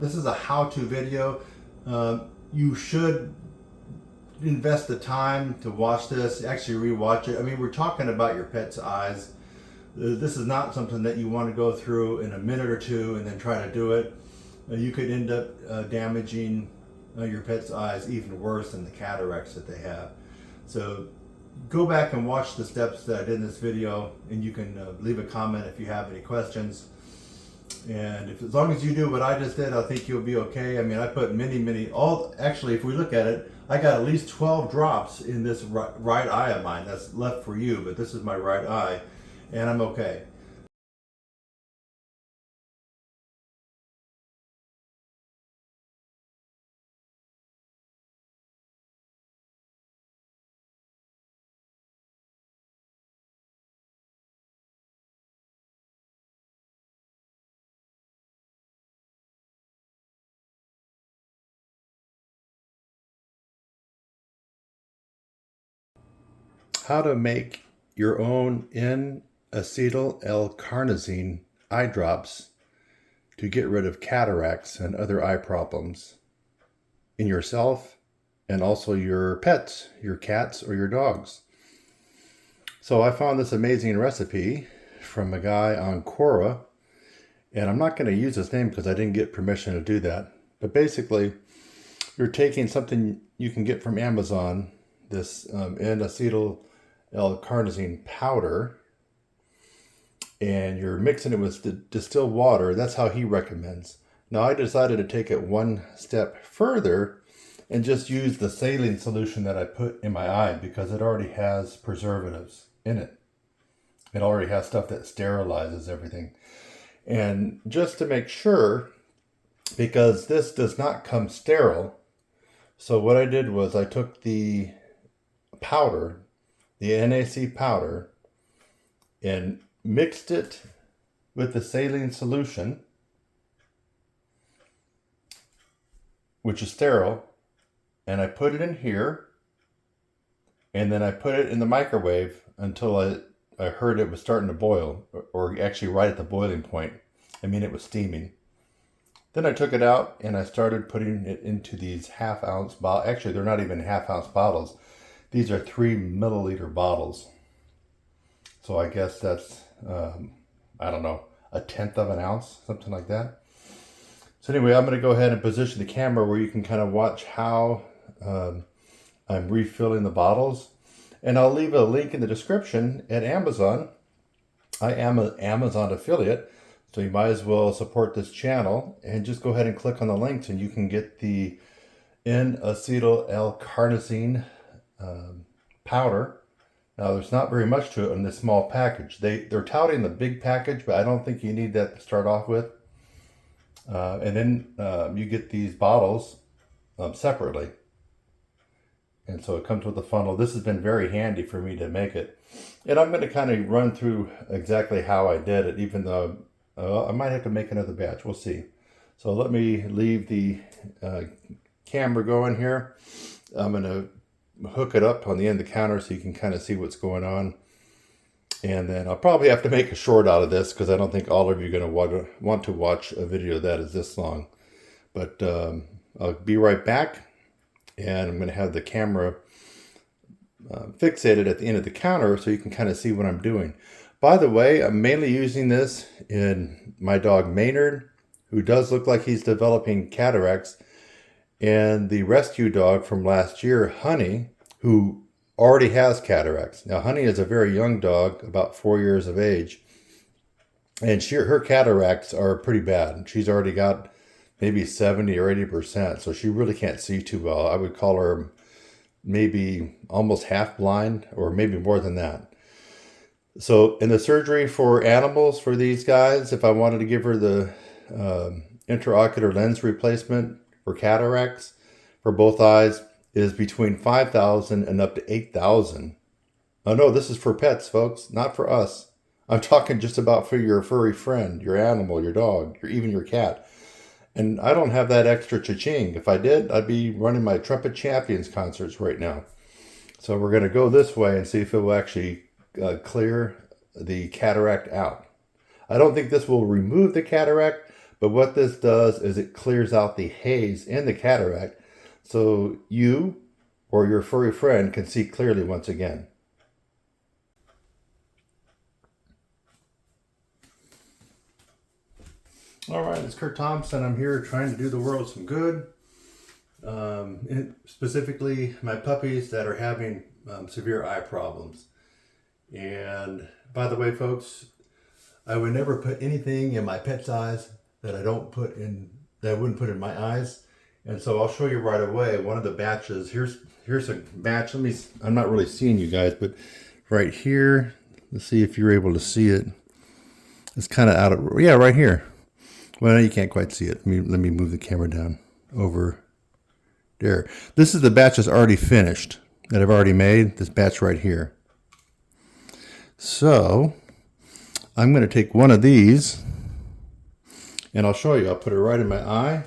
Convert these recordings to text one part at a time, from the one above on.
This is a how-to video. You should invest the time to watch this, actually rewatch it. I mean, we're talking about your pet's eyes. This is not something that you want to go through in a minute or two and then try to do it. You could end up damaging your pet's eyes even worse than the cataracts that they have. So go back and watch the steps that I did in this video, and you can leave a comment if you have any questions. And as long as you do what I just did, I think you'll be okay. I mean, I put actually, if we look at it, I got at least 12 drops in this right eye of mine. That's left for you, but this is my right eye, and I'm okay. How to make your own N-Acetyl L-Carnosine eye drops to get rid of cataracts and other eye problems in yourself and also your pets, your cats or your dogs. So I found this amazing recipe from a guy on Quora, and I'm not going to use his name because I didn't get permission to do that. But basically, you're taking something you can get from Amazon, this N-Acetyl L-Carnosine powder, and you're mixing it with distilled water. That's how he recommends. Now I decided to take it one step further and just use the saline solution that I put in my eye because it already has preservatives in it. It already has stuff that sterilizes everything. And just to make sure, because this does not come sterile, so what I did was I took the powder, the NaC powder, and mixed it with the saline solution, which is sterile, and I put it in here, and then I put it in the microwave until I heard it was starting to boil, or actually right at the boiling point. I mean, it was steaming. Then I took it out and I started putting it into these half-ounce bottles. Actually, they're not even half-ounce bottles. These are 3 milliliter bottles. So I guess that's, I don't know, 1/10 of an ounce, something like that. So anyway, I'm going to go ahead and position the camera where you can kind of watch how I'm refilling the bottles. And I'll leave a link in the description at Amazon. I am an Amazon affiliate, so you might as well support this channel and just go ahead and click on the links and you can get the N-Acetyl L-Carnosine powder. Now there's not very much to it in this small package. They're touting the big package, but I don't think you need that to start off with. And then you get these bottles separately. And so it comes with a funnel. This has been very handy for me to make it. And I'm going to kind of run through exactly how I did it, even though I might have to make another batch. We'll see. So let me leave the camera going here. I'm going to hook it up on the end of the counter so you can kind of see what's going on. And then I'll probably have to make a short out of this because I don't think all of you are going to want to watch a video that is this long. But I'll be right back. And I'm going to have the camera fixated at the end of the counter so you can kind of see what I'm doing. By the way, I'm mainly using this in my dog Maynard, who does look like he's developing cataracts, and the rescue dog from last year, Honey, who already has cataracts. Now, Honey is a very young dog, about 4 years of age, and her cataracts are pretty bad. She's already got maybe 70 or 80%, so she really can't see too well. I would call her maybe almost half blind, or maybe more than that. So in the surgery for animals for these guys, if I wanted to give her the intraocular lens replacement for cataracts for both eyes, is between $5,000 and up to $8,000. Oh no, this is for pets, folks, not for us. I'm talking just about for your furry friend, your animal, your dog, even your cat. And I don't have that extra cha-ching. If I did, I'd be running my Trumpet Champions concerts right now. So we're going to go this way and see if it will actually clear the cataract out. I don't think this will remove the cataract, But what this does is it clears out the haze in the cataract so you or your furry friend can see clearly once again. All right, it's Kurt Thompson. I'm here trying to do the world some good. Specifically, my puppies that are having severe eye problems. And by the way, folks, I would never put anything in my pet's eyes that I wouldn't put in my eyes. And so I'll show you right away one of the batches. Here's a batch. I'm not really seeing you guys, but right here, let's see if you're able to see it. It's kind of out of, yeah, right here. Well, you can't quite see it. Let me move the camera down over there. This is the batch that's already finished that I've already made, this batch right here. So I'm going to take one of these and I'll show you. I'll put it right in my eye.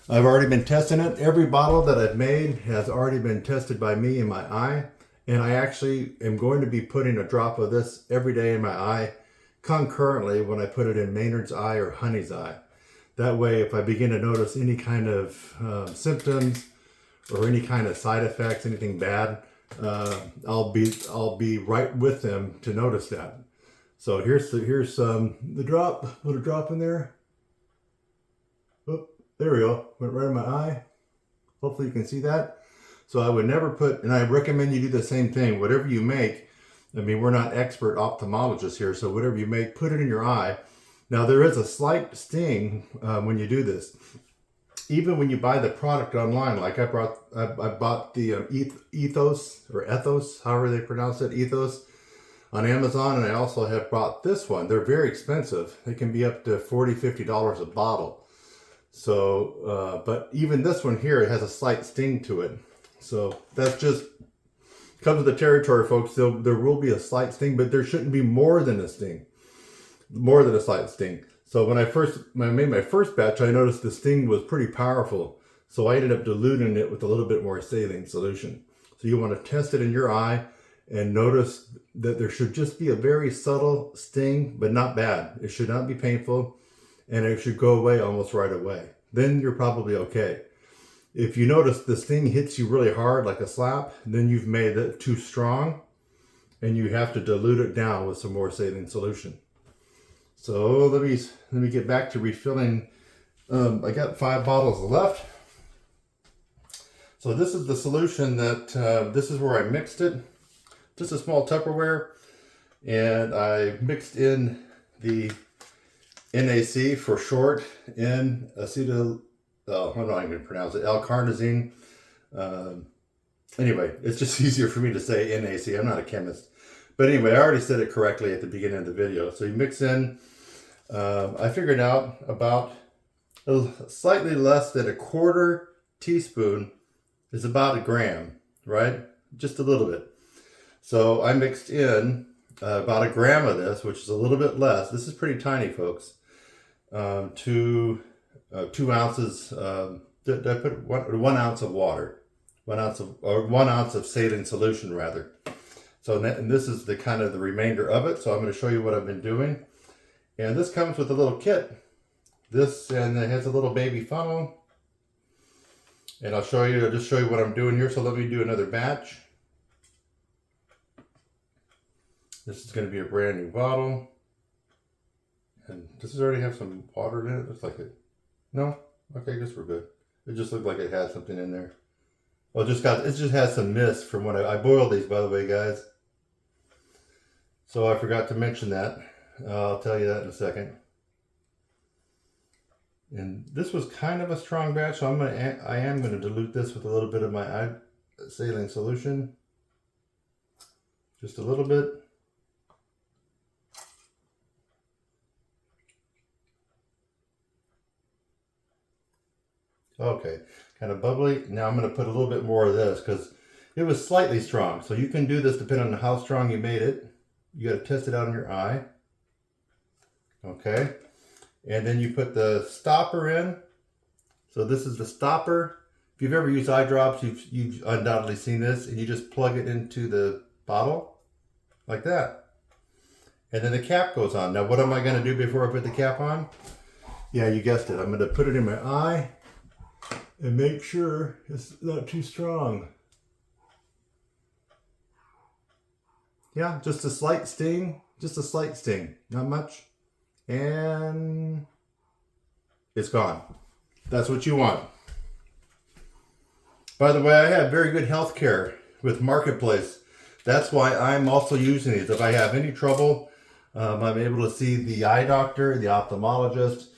I've already been testing it. Every bottle that I've made has already been tested by me in my eye. And I actually am going to be putting a drop of this every day in my eye concurrently when I put it in Maynard's eye or Honey's eye. That way, if I begin to notice any kind of symptoms or any kind of side effects, anything bad, I'll be right with them to notice that. So here's the drop. Put a drop in there. Oh, there we go. Went right in my eye. Hopefully you can see that. So I would never put, and I recommend you do the same thing. Whatever you make, I mean, we're not expert ophthalmologists here, so whatever you make, put it in your eye. Now there is a slight sting when you do this. Even when you buy the product online, like I bought the Ethos, however they pronounce it, Ethos, on Amazon, and I also have bought this one. They're very expensive. They can be up to $40, $50 a bottle. So, but even this one here, it has a slight sting to it. So that's just comes with the territory, folks. There will be a slight sting, but there shouldn't be more than a sting, more than a slight sting. So when I made my first batch, I noticed the sting was pretty powerful. So I ended up diluting it with a little bit more saline solution. So you want to test it in your eye and notice that there should just be a very subtle sting, but not bad. It should not be painful, and it should go away almost right away. Then you're probably okay. If you notice the sting hits you really hard like a slap, then you've made it too strong and you have to dilute it down with some more saline solution. So let me get back to refilling. I got 5 bottles left. So this is the solution that, this is where I mixed it. Just a small Tupperware. And I mixed in the NAC for short, N-Acetyl I'm not even going to pronounce it, L-Carnosine. Anyway, it's just easier for me to say NAC. I'm not a chemist. But anyway, I already said it correctly at the beginning of the video. So you mix in, I figured out about slightly less than a 1/4 teaspoon is about 1 gram, right? Just a little bit. So I mixed in about 1 gram of this, which is a little bit less. This is pretty tiny, folks. 2 ounces, I put 1 ounce of water, 1 ounce of saline solution rather. So and this is the kind of the remainder of it. So I'm going to show you what I've been doing. And this comes with a little kit. And it has a little baby funnel. And I'll just show you what I'm doing here. So let me do another batch. This is going to be a brand new bottle. And does it already have some water in it? Looks like it. No? Okay, I guess we're good. It just looked like it had something in there. Well, it just has some mist from when I boiled these, by the way, guys. So I forgot to mention that. I'll tell you that in a second. And this was kind of a strong batch, so I am going to dilute this with a little bit of my saline solution. Just a little bit. Okay, kind of bubbly. Now I'm going to put a little bit more of this because it was slightly strong. So you can do this depending on how strong you made it. You got to test it out in your eye. Okay, and then you put the stopper in. So this is the stopper. If you've ever used eye drops, you've undoubtedly seen this, and you just plug it into the bottle like that. And then the cap goes on. Now what am I going to do before I put the cap on? Yeah, you guessed it. I'm going to put it in my eye and make sure it's not too strong. Yeah, just a slight sting. Just a slight sting. Not much. And it's gone. That's what you want. By the way, I have very good health care with Marketplace. That's why I'm also using these. If I have any trouble, I'm able to see the eye doctor, the ophthalmologist.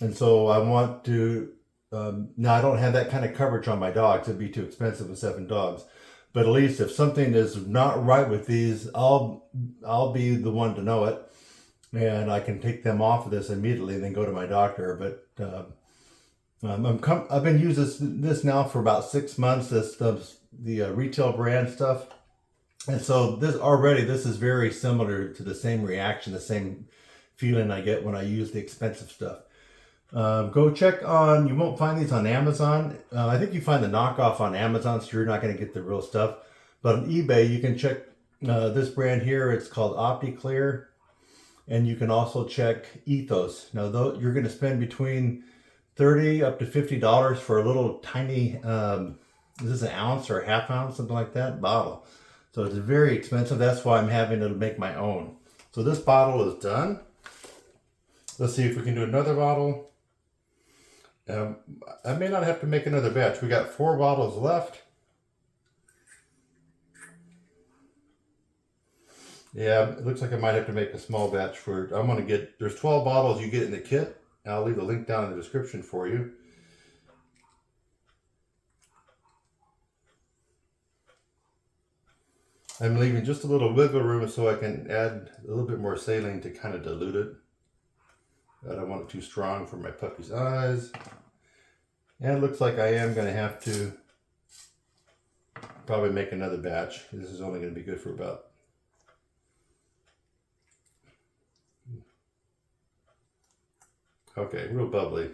And so I want to, now I don't have that kind of coverage on my dogs. It'd be too expensive with 7 dogs. But at least if something is not right with these, I'll be the one to know it. And I can take them off of this immediately and then go to my doctor. But I've been using this now for about 6 months, the retail brand stuff. And so this is very similar to the same reaction, the same feeling I get when I use the expensive stuff. Go check on, you won't find these on Amazon. I think you find the knockoff on Amazon, so you're not going to get the real stuff. But on eBay, you can check this brand here. It's called OptiClear. And you can also check Ethos. Now, you're going to spend between $30 up to $50 for a little tiny, is this an ounce or a half ounce, something like that, bottle. So it's very expensive. That's why I'm having to make my own. So this bottle is done. Let's see if we can do another bottle. I may not have to make another batch. We got 4 bottles left. Yeah, it looks like I might have to make a small batch for it. I'm going to get, there's 12 bottles you get in the kit. I'll leave a link down in the description for you. I'm leaving just a little wiggle room so I can add a little bit more saline to kind of dilute it. I don't want it too strong for my puppy's eyes. And it looks like I am going to have to probably make another batch. This is only going to be good for about okay, real bubbly.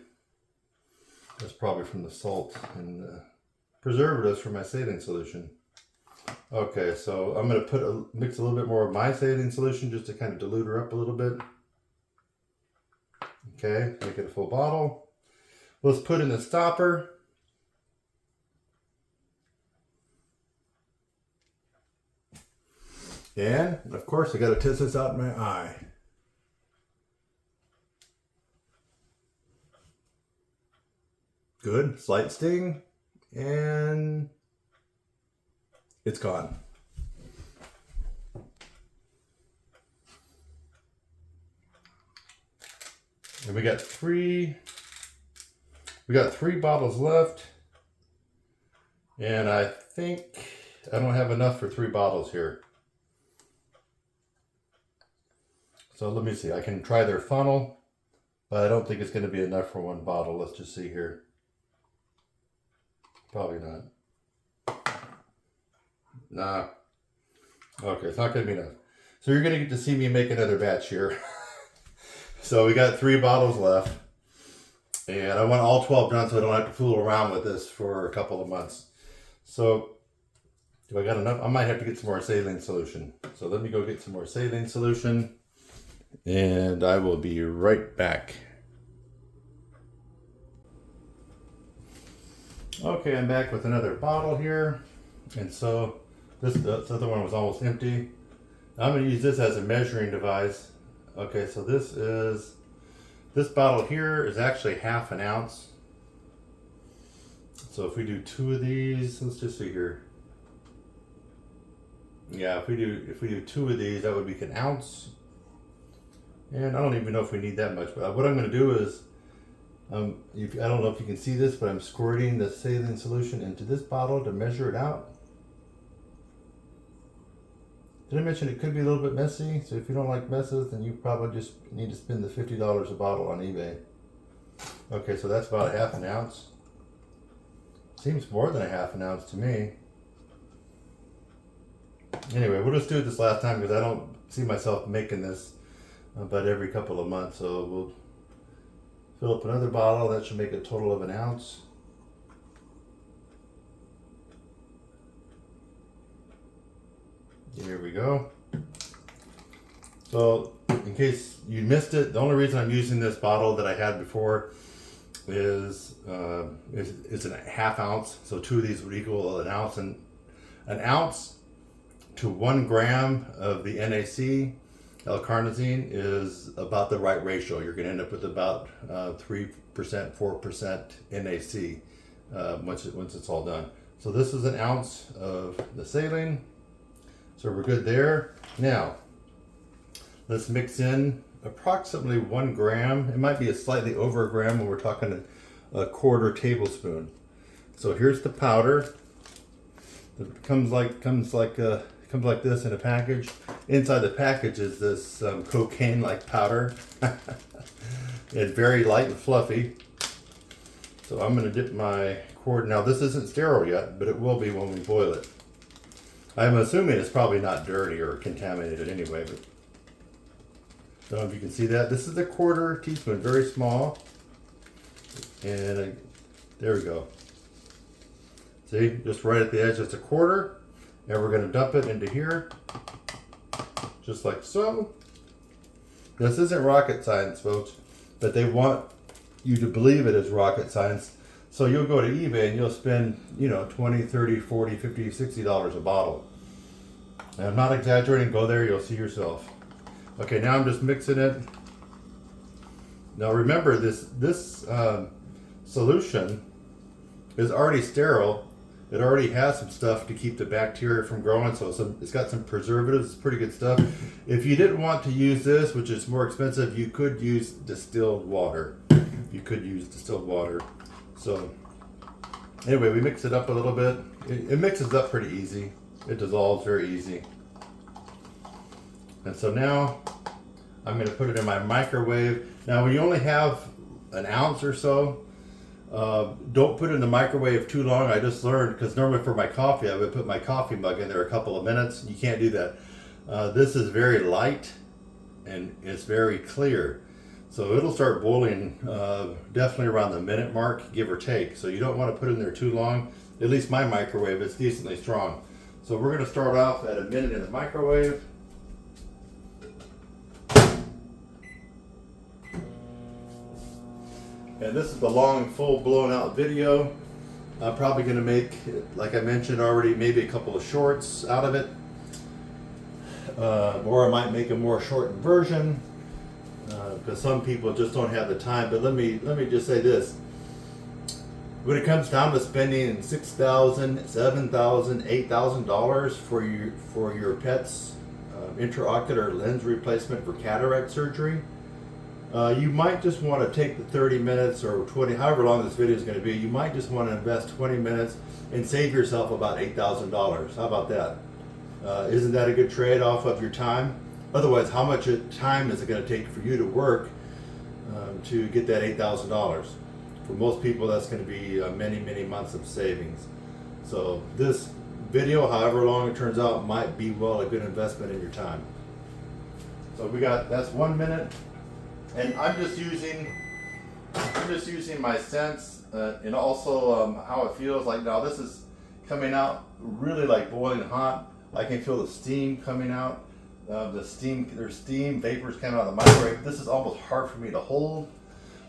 That's probably from the salt and preservatives for my saline solution. Okay, so I'm going to mix a little bit more of my saline solution just to kind of dilute her up a little bit. Okay, make it a full bottle. Let's put in the stopper. And, of course, I got to test this out in my eye. Good, slight sting, and it's gone. And we got three bottles left, and I think I don't have enough for 3 bottles here. So let me see, I can try their funnel, but I don't think it's going to be enough for 1 bottle. Let's just see here. Probably not. Nah. Okay, it's not going to be enough. So you're going to get to see me make another batch here. So we got 3 bottles left. And I want all 12 done so I don't have to fool around with this for a couple of months. So, do I got enough? I might have to get some more saline solution. So let me go get some more saline solution. And I will be right back. Okay, I'm back with another bottle here. And so, this other one was almost empty. I'm going to use this as a measuring device. Okay, so this bottle here is actually half an ounce. So if we do 2 of these, let's just see here. Yeah, if we do 2 of these, that would be an ounce. And I don't even know if we need that much, but what I'm going to do is, I don't know if you can see this, but I'm squirting the saline solution into this bottle to measure it out. Did I mention it could be a little bit messy? So if you don't like messes, then you probably just need to spend the $50 a bottle on eBay. Okay, so that's about a half an ounce. Seems more than a half an ounce to me. Anyway, we'll just do it this last time because I don't see myself making this about every couple of months. So we'll fill up another bottle. That should make a total of an ounce. Here we go. So in case you missed it, the only reason I'm using this bottle that I had before is it's a half ounce. So 2 of these would equal an ounce, and an ounce to 1 gram of the NaC L-Carnosine is about the right ratio. You're going to end up with about 3%, 4% NaC once it's all done. So this is an ounce of the saline. So we're good there. Now, let's mix in approximately 1 gram. It might be slightly over a gram when we're talking a 1/4 tablespoon. So here's the powder. It comes like this in a package. Inside the package is this cocaine-like powder. It's very light and fluffy. So I'm going to dip my cord. Now this isn't sterile yet, but it will be when we boil it. I'm assuming it's probably not dirty or contaminated anyway, but I don't know if you can see that. This is a 1/4 teaspoon, very small. And there we go. See, just right at the edge, it's a 1/4. And we're going to dump it into here, just like so. This isn't rocket science, folks, but they want you to believe it is rocket science. So you'll go to eBay and you'll spend, you know, $20, $30, $40, $50, $60 a bottle. And I'm not exaggerating. Go there, you'll see yourself. Okay, now I'm just mixing it. Now remember, this solution is already sterile. It already has some stuff to keep the bacteria from growing, so it's got some preservatives. It's pretty good stuff. If you didn't want to use this, which is more expensive, you could use distilled water. So anyway, we mix it up a little bit. It mixes up pretty easy. It dissolves very easy. And so now I'm going to put it in my microwave. Now when you only have an ounce or so, don't put it in the microwave too long. I just learned, because normally for my coffee I would put my coffee mug in there a couple of minutes. You can't do that. This is very light and it's very clear, so it'll start boiling definitely around the minute mark, give or take. So you don't want to put it in there too long. At least my microwave is decently strong. So we're going to start off at a minute in the microwave. And this is the long, full, blown out video. I'm probably going to make, like I mentioned already, maybe a couple of shorts out of it. Or I might make a more shortened version, because some people just don't have the time. But let me just say this. When it comes down to spending $6,000, $7,000, $8,000 for your pet's intraocular lens replacement for cataract surgery, you might just want to take the 30 minutes or 20, however long this video is going to be, you might just want to invest 20 minutes and save yourself about $8,000. How about that? Isn't that a good trade-off of your time? Otherwise, how much time is it going to take for you to work to get that $8,000? For most people, that's going to be many, many months of savings. So this video, however long it turns out, might be a good investment in your time. So that's 1 minute. And I'm just using my sense and also how it feels. Like now this is coming out really like boiling hot. I can feel the steam coming out. There's steam vapors coming out of the microwave. This is almost hard for me to hold.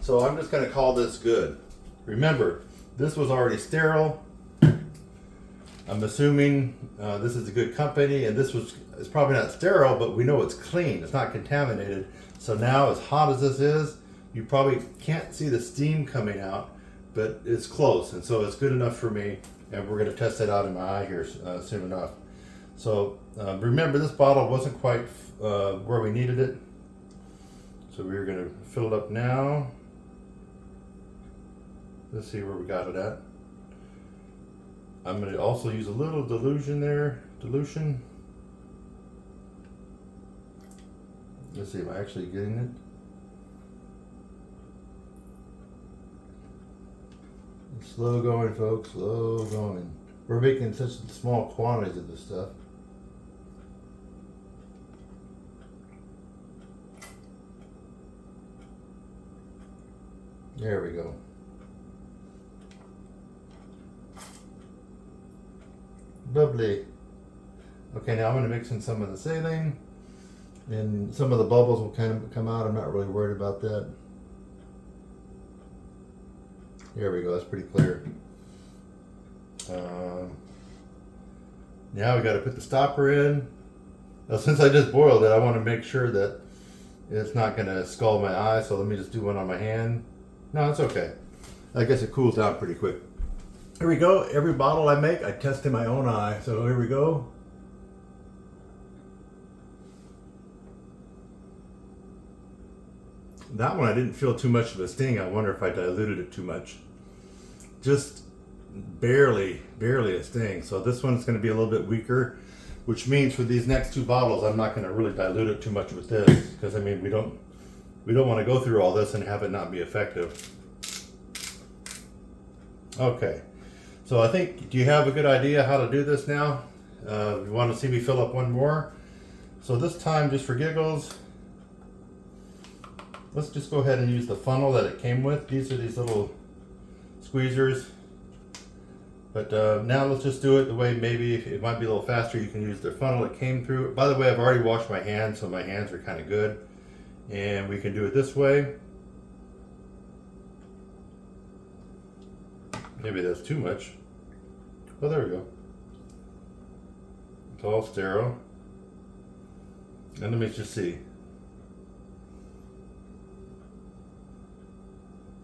So I'm just going to call this good. Remember, this was already sterile. I'm assuming this is a good company, and it's probably not sterile, but we know it's clean. It's not contaminated. So now, as hot as this is, you probably can't see the steam coming out, but it's close, and so it's good enough for me. And we're going to test it out in my eye here soon enough. So remember, this bottle wasn't quite where we needed it, so we're going to fill it up now. Let's see where we got it at. I'm going to also use a little dilution. Let's see, am I actually getting it? Slow going, folks, slow going. We're making such small quantities of this stuff. There we go. Lovely. Okay, now I'm going to mix in some of the saline. And some of the bubbles will kind of come out. I'm not really worried about that. There we go, that's pretty clear. Now we got to put the stopper in. Now, since I just boiled it, I want to make sure that it's not going to scald my eye, so let me just do one on my hand. No, it's okay. I guess it cools down pretty quick. Here we go. Every bottle I make, I test in my own eye. So here we go. That one I didn't feel too much of a sting. I wonder if I diluted it too much. Just barely a sting. So this one's going to be a little bit weaker, which means for these next two bottles, I'm not going to really dilute it too much with this, because I mean we don't want to go through all this and have it not be effective. Okay, so I think, do you have a good idea how to do this now? You want to see me fill up one more? So this time, just for giggles, let's just go ahead and use the funnel that it came with. These are these little squeezers. But now let's just do it the way, maybe it might be a little faster, you can use the funnel it came through. By the way, I've already washed my hands, so my hands are kind of good. And we can do it this way. Maybe that's too much. Oh, there we go. It's all sterile. And let me just see.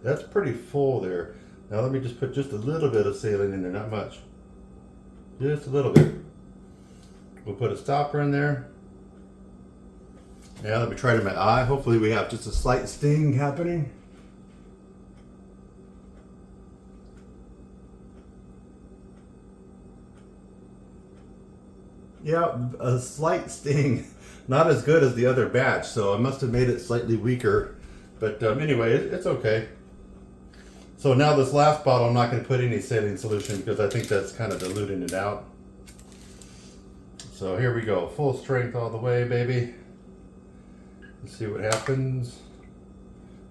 That's pretty full there. Now let me just put just a little bit of saline in there, not much. Just a little bit. We'll put a stopper in there. Now let me try it in my eye. Hopefully we have just a slight sting happening. Yeah, a slight sting. Not as good as the other batch, so I must have made it slightly weaker. But anyway, it's okay. So now this last bottle, I'm not going to put any saline solution because I think that's kind of diluting it out. So here we go, full strength all the way, baby. Let's see what happens.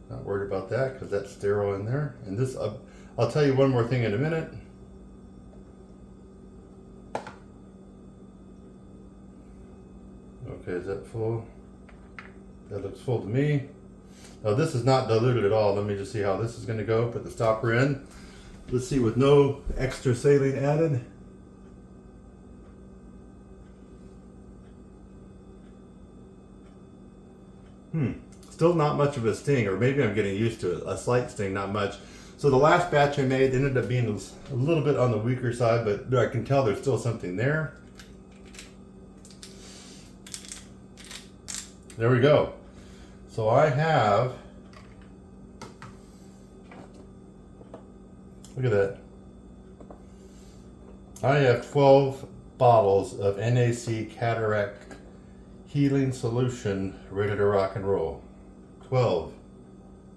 Not worried about that because that's sterile in there. And this, I'll tell you one more thing in a minute. Okay, is that full? That looks full to me. Now this is not diluted at all. Let me just see how this is going to go. Put the stopper in. Let's see, with no extra saline added. Still not much of a sting, or maybe I'm getting used to it. A slight sting, not much. So the last batch I made ended up being a little bit on the weaker side, but I can tell there's still something there. There we go. So I have, look at that. I have 12 bottles of NAC Cataract Healing Solution ready to rock and roll. 12,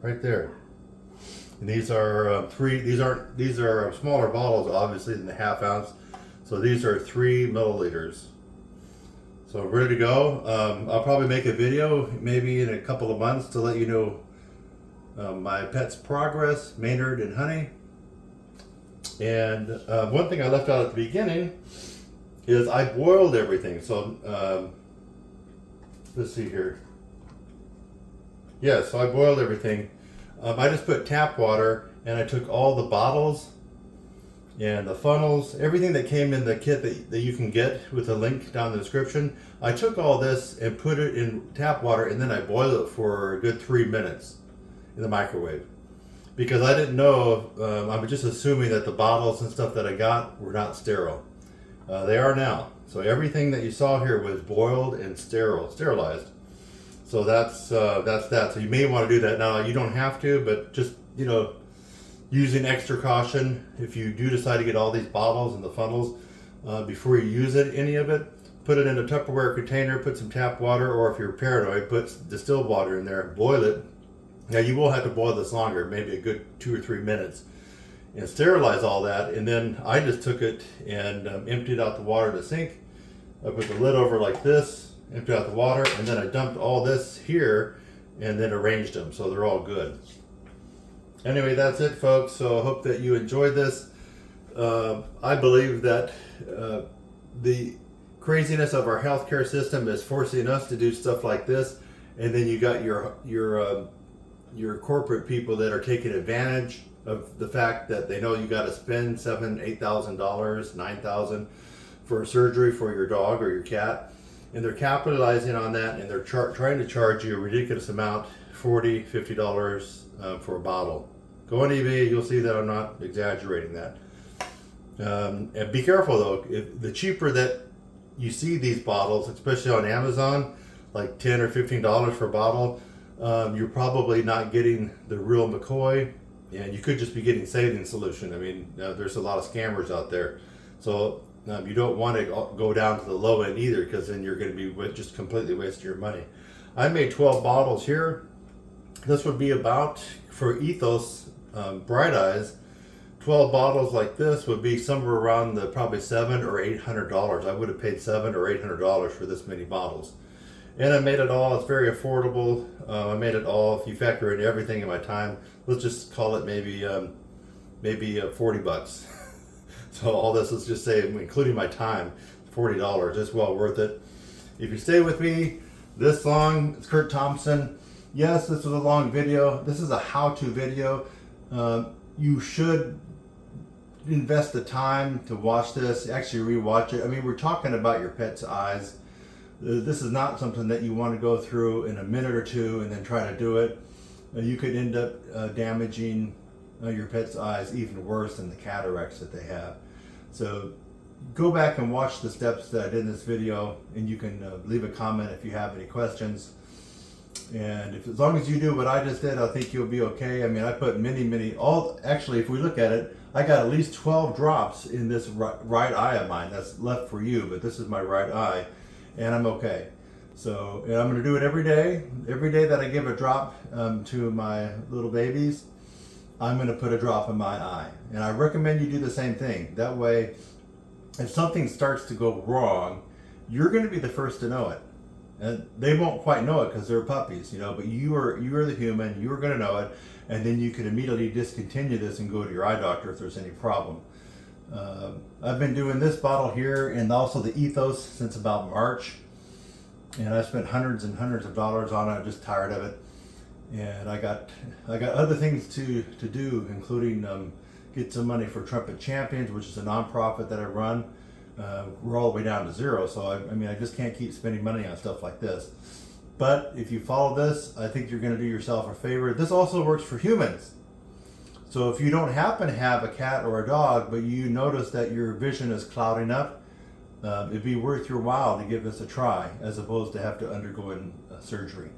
right there. And these are these are smaller bottles, obviously, than the ½ ounce. So these are 3 milliliters. So ready to go. I'll probably make a video maybe in a couple of months to let you know my pet's progress, Maynard and Honey. And one thing I left out at the beginning is I boiled everything. So let's see here. Yeah, so I boiled everything. I just put tap water and I took all the bottles and the funnels, everything that came in the kit that you can get with a link down in the description. I took all this and put it in tap water, and then I boiled it for a good 3 minutes in the microwave. Because I didn't know, I was just assuming that the bottles and stuff that I got were not sterile. They are now. So everything that you saw here was boiled and sterilized. So that's that. So you may want to do that now. You don't have to, but just, using extra caution, if you do decide to get all these bottles and the funnels, before you use any of it, put it in a Tupperware container, put some tap water, or if you're paranoid, put distilled water in there, boil it. Now you will have to boil this longer, maybe a good 2 or 3 minutes, and sterilize all that. And then I just took it and emptied out the water in the sink. I put the lid over like this, emptied out the water, and then I dumped all this here and then arranged them so they're all good. Anyway, that's it, folks. So I hope that you enjoyed this. I believe that the craziness of our healthcare system is forcing us to do stuff like this, and then you got your corporate people that are taking advantage of the fact that they know you got to spend $7,000, $8,000, $9,000 for a surgery for your dog or your cat, and they're capitalizing on that, and they're trying to charge you a ridiculous amount, $40, $50 for a bottle. Go on eBay, you'll see that I'm not exaggerating that. And be careful though, the cheaper that you see these bottles, especially on Amazon, like $10 or $15 for a bottle, you're probably not getting the real McCoy, and you could just be getting saline solution. I mean, there's a lot of scammers out there. So you don't want to go down to the low end either, because then you're going to be just completely wasting your money. I made 12 bottles here. This would be about, for Ethos Bright Eyes, 12 bottles like this would be somewhere around the probably $700 or $800. I would have paid $700 or $800 for this many bottles. And I made it all, it's very affordable. I made it all, if you factor in everything in my time, let's just call it maybe 40 bucks. So all this, let's just say, including my time, $40. It's well worth it. If you stay with me this long, it's Kurt Thompson. Yes, this was a long video. This is a how-to video. You should invest the time to watch this, actually rewatch it. I mean, we're talking about your pet's eyes. This is not something that you want to go through in a minute or two and then try to do it. You could end up damaging your pet's eyes even worse than the cataracts that they have. So go back and watch the steps that I did in this video, and you can leave a comment if you have any questions. And as long as you do what I just did, I think you'll be okay. I mean, I put actually, if we look at it, I got at least 12 drops in this right eye of mine. That's left for you, but this is my right eye, and I'm okay. So, and I'm going to do it every day. Every day that I give a drop to my little babies, I'm going to put a drop in my eye. And I recommend you do the same thing. That way, if something starts to go wrong, you're going to be the first to know it. And they won't quite know it because they're puppies, you know, but you are the human, you're going to know it, and then you can immediately discontinue this and go to your eye doctor if there's any problem. I've been doing this bottle here and also the Ethos since about March, and I spent hundreds and hundreds of dollars on it. I'm just tired of it, and I got other things to do, including get some money for Trumpet Champions, which is a nonprofit that I run. We're all the way down to zero, so I mean, I just can't keep spending money on stuff like this. But if you follow this, I think you're going to do yourself a favor. This also works for humans. So if you don't happen to have a cat or a dog, but you notice that your vision is clouding up, it'd be worth your while to give this a try, as opposed to have to undergo surgery.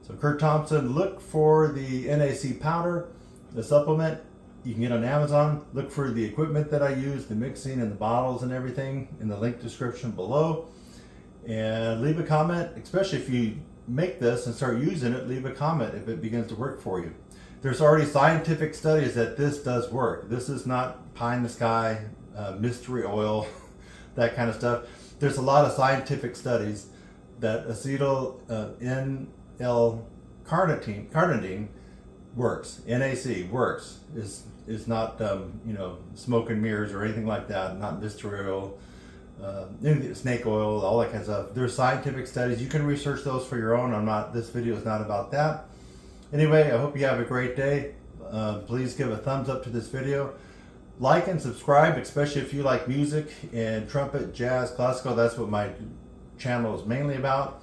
So Kurt Thompson, look for the NAC powder, the supplement. You can get on Amazon. Look for the equipment that I use, the mixing and the bottles and everything in the link description below. And leave a comment, especially if you make this and start using it, leave a comment if it begins to work for you. There's already scientific studies that this does work. This is not pie in the sky, mystery oil, that kind of stuff. There's a lot of scientific studies that acetyl N-L-Carnosine works. NAC works. Is not smoke and mirrors or anything like that. Not mystery oil, snake oil, all that kind of stuff. There's scientific studies. You can research those for your own. This video is not about that. Anyway, I hope you have a great day. Please give a thumbs up to this video. Like and subscribe, especially if you like music and trumpet, jazz, classical. That's what my channel is mainly about.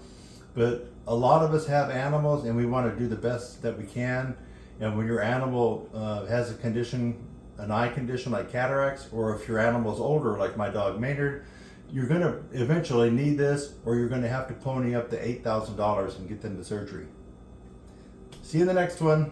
But a lot of us have animals, and we want to do the best that we can. And when your animal has a condition, an eye condition like cataracts, or if your animal's older like my dog Maynard, you're going to eventually need this, or you're going to have to pony up the $8,000 and get them to surgery. See you in the next one.